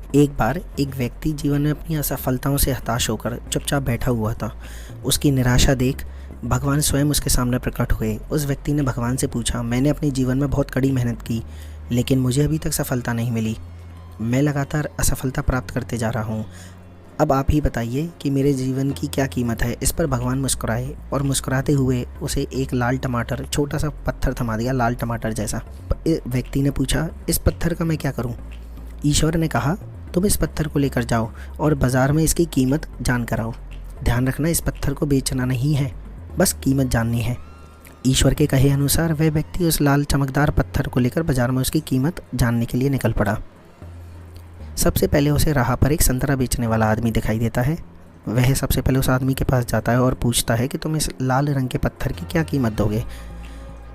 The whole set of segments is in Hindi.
एक बार एक व्यक्ति जीवन में अपनी असफलताओं से हताश होकर चुपचाप बैठा हुआ था। उसकी निराशा देख भगवान स्वयं उसके सामने प्रकट हुए। उस व्यक्ति ने भगवान से पूछा, मैंने अपने जीवन में बहुत कड़ी मेहनत की, लेकिन मुझे अभी तक सफलता नहीं मिली। मैं लगातार असफलता प्राप्त करते जा रहा हूँ। अब आप ही बताइए कि मेरे जीवन की क्या कीमत है। इस पर भगवान मुस्कुराए और मुस्कुराते हुए उसे एक लाल टमाटर, छोटा सा पत्थर थमा दिया, लाल टमाटर जैसा। व्यक्ति ने पूछा, इस पत्थर का मैं क्या करूँ? ईश्वर ने कहा, तुम इस पत्थर को लेकर जाओ और बाज़ार में इसकी कीमत जान कर आओ। ध्यान रखना, इस पत्थर को बेचना नहीं है, बस कीमत जाननी है। ईश्वर के कहे अनुसार वह व्यक्ति उस लाल चमकदार पत्थर को लेकर बाज़ार में उसकी कीमत जानने के लिए निकल पड़ा। सबसे पहले उसे राह पर एक संतरा बेचने वाला आदमी दिखाई देता है। वह सबसे पहले उस आदमी के पास जाता है और पूछता है कि तुम इस लाल रंग के पत्थर की क्या कीमत दोगे।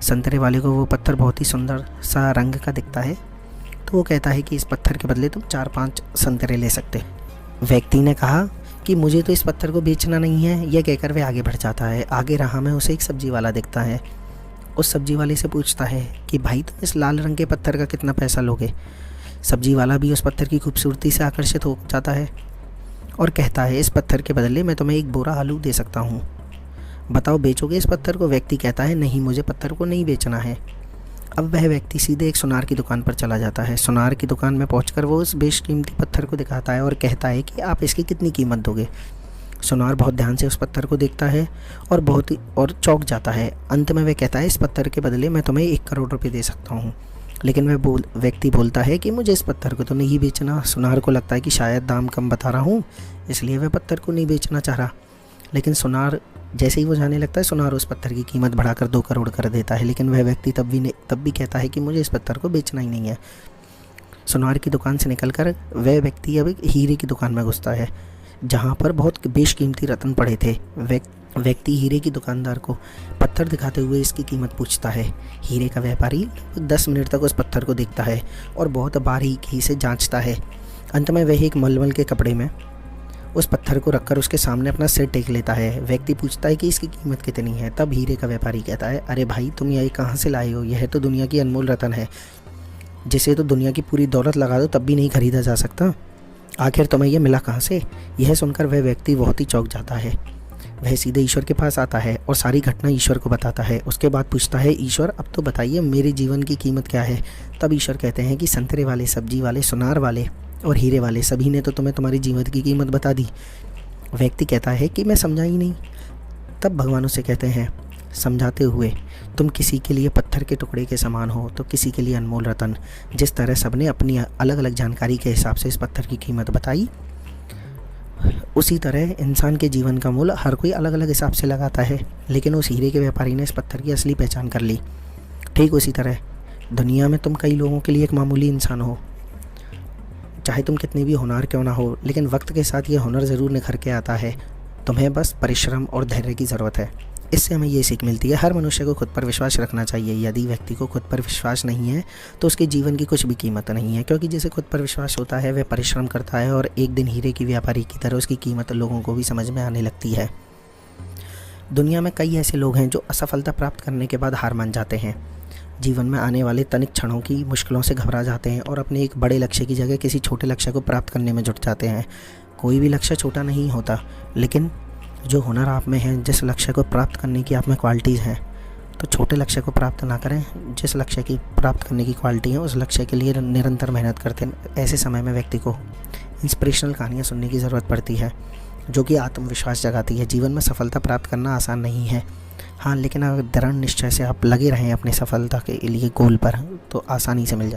संतरे वाले को वो पत्थर बहुत ही सुंदर सा रंग का दिखता है, तो वो कहता है कि इस पत्थर के बदले तुम 4-5 संतरे ले सकते। व्यक्ति ने कहा कि मुझे तो इस पत्थर को बेचना नहीं है। यह कहकर वह आगे बढ़ जाता है। आगे राह में उसे एक सब्जी वाला दिखता है। उस सब्जी वाले से पूछता है कि भाई, तुम इस लाल रंग के पत्थर का कितना पैसा लोगे। सब्जी वाला भी उस पत्थर की खूबसूरती से आकर्षित हो जाता है और कहता है, इस पत्थर के बदले मैं तुम्हें एक बोरा आलू दे सकता हूँ, बताओ बेचोगे इस पत्थर को। व्यक्ति कहता है, नहीं, मुझे पत्थर को नहीं बेचना है। अब वह व्यक्ति सीधे एक सुनार की दुकान पर चला जाता है। सुनार की दुकान में पहुंचकर वो उस बेशकीमती पत्थर को दिखाता है और कहता है कि आप इसकी कितनी कीमत दोगे। सुनार बहुत ध्यान से उस पत्थर को देखता है और चौंक जाता है। अंत में वह कहता है, इस पत्थर के बदले मैं तुम्हें 1 करोड़ रुपये दे सकता हूँ। लेकिन व्यक्ति बोलता है कि मुझे इस पत्थर को तो नहीं बेचना। सुनार को लगता है कि शायद दाम कम बता रहा हूँ, इसलिए वह पत्थर को नहीं बेचना चाह रहा। लेकिन सुनार जैसे ही वो जाने लगता है, सुनार उस पत्थर की कीमत बढ़ाकर 2 करोड़ कर देता है। लेकिन वह व्यक्ति तब भी कहता है कि मुझे इस पत्थर को बेचना ही नहीं है। सुनार की दुकान से निकलकर वह व्यक्ति अब एक हीरे की दुकान में घुसता है, जहाँ पर बहुत बेशकीमती रत्न पड़े थे। व्यक्ति हीरे की दुकानदार को पत्थर दिखाते हुए इसकी कीमत पूछता है। हीरे का व्यापारी 10 मिनट तक उस पत्थर को देखता है और बहुत बारीकी से जांचता है। अंत में वह एक मलमल के कपड़े में उस पत्थर को रखकर उसके सामने अपना सिर टेक लेता है। व्यक्ति पूछता है कि इसकी कीमत कितनी है। तब हीरे का व्यापारी कहता है, अरे भाई, तुम यह कहाँ से लाए हो? यह तो दुनिया की अनमोल रत्न है, जिसे तो दुनिया की पूरी दौलत लगा दो तब भी नहीं खरीदा जा सकता। आखिर तुम्हें यह मिला कहाँ से? यह सुनकर वह व्यक्ति बहुत ही चौंक जाता है। वह सीधे ईश्वर के पास आता है और सारी घटना ईश्वर को बताता है। उसके बाद पूछता है, ईश्वर, अब तो बताइए मेरे जीवन की कीमत क्या है। तब ईश्वर कहते हैं कि संतरे वाले, सब्जी वाले, सुनार वाले और हीरे वाले सभी ने तो तुम्हें तुम्हारी जीवन की कीमत बता दी। व्यक्ति कहता है कि मैं समझा ही नहीं। तब भगवान उसे कहते हैं समझाते हुए, तुम किसी के लिए पत्थर के टुकड़े के समान हो तो किसी के लिए अनमोल रतन। जिस तरह सबने अपनी अलग अलग जानकारी के हिसाब से इस पत्थर की कीमत बताई, उसी तरह इंसान के जीवन का मूल्य हर कोई अलग अलग हिसाब से लगाता है। लेकिन उस हीरे के व्यापारी ने इस पत्थर की असली पहचान कर ली। ठीक उसी तरह दुनिया में तुम कई लोगों के लिए एक मामूली इंसान हो, चाहे तुम कितने भी होनहार क्यों ना हो, लेकिन वक्त के साथ ये हुनर ज़रूर निखर के आता है। तुम्हें बस परिश्रम और धैर्य की ज़रूरत है। इससे हमें ये सीख मिलती है, हर मनुष्य को खुद पर विश्वास रखना चाहिए। यदि व्यक्ति को खुद पर विश्वास नहीं है तो उसके जीवन की कुछ भी कीमत नहीं है, क्योंकि जिसे खुद पर विश्वास होता है वह परिश्रम करता है और एक दिन हीरे की व्यापारी की तरह उसकी कीमत लोगों को भी समझ में आने लगती है। दुनिया में कई ऐसे लोग हैं जो असफलता प्राप्त करने के बाद हार मान जाते हैं, जीवन में आने वाले तनिक क्षणों की मुश्किलों से घबरा जाते हैं और अपने एक बड़े लक्ष्य की जगह किसी छोटे लक्ष्य को प्राप्त करने में जुट जाते हैं। कोई भी लक्ष्य छोटा नहीं होता, लेकिन जो हुनर आप में है, जिस लक्ष्य को प्राप्त करने की आप में क्वालिटीज़ हैं, तो छोटे लक्ष्य को प्राप्त ना करें। जिस लक्ष्य की प्राप्त करने की क्वालिटी है, उस लक्ष्य के लिए निरंतर मेहनत करते हैं। ऐसे समय में व्यक्ति को इंस्पिरेशनल कहानियाँ सुनने की ज़रूरत पड़ती है, जो कि आत्मविश्वास जगाती है। जीवन में सफलता प्राप्त करना आसान नहीं है, हाँ, लेकिन अगर दृढ़ निश्चय से आप लगे रहें अपनी सफलता के लिए गोल पर, तो आसानी से मिल जाए।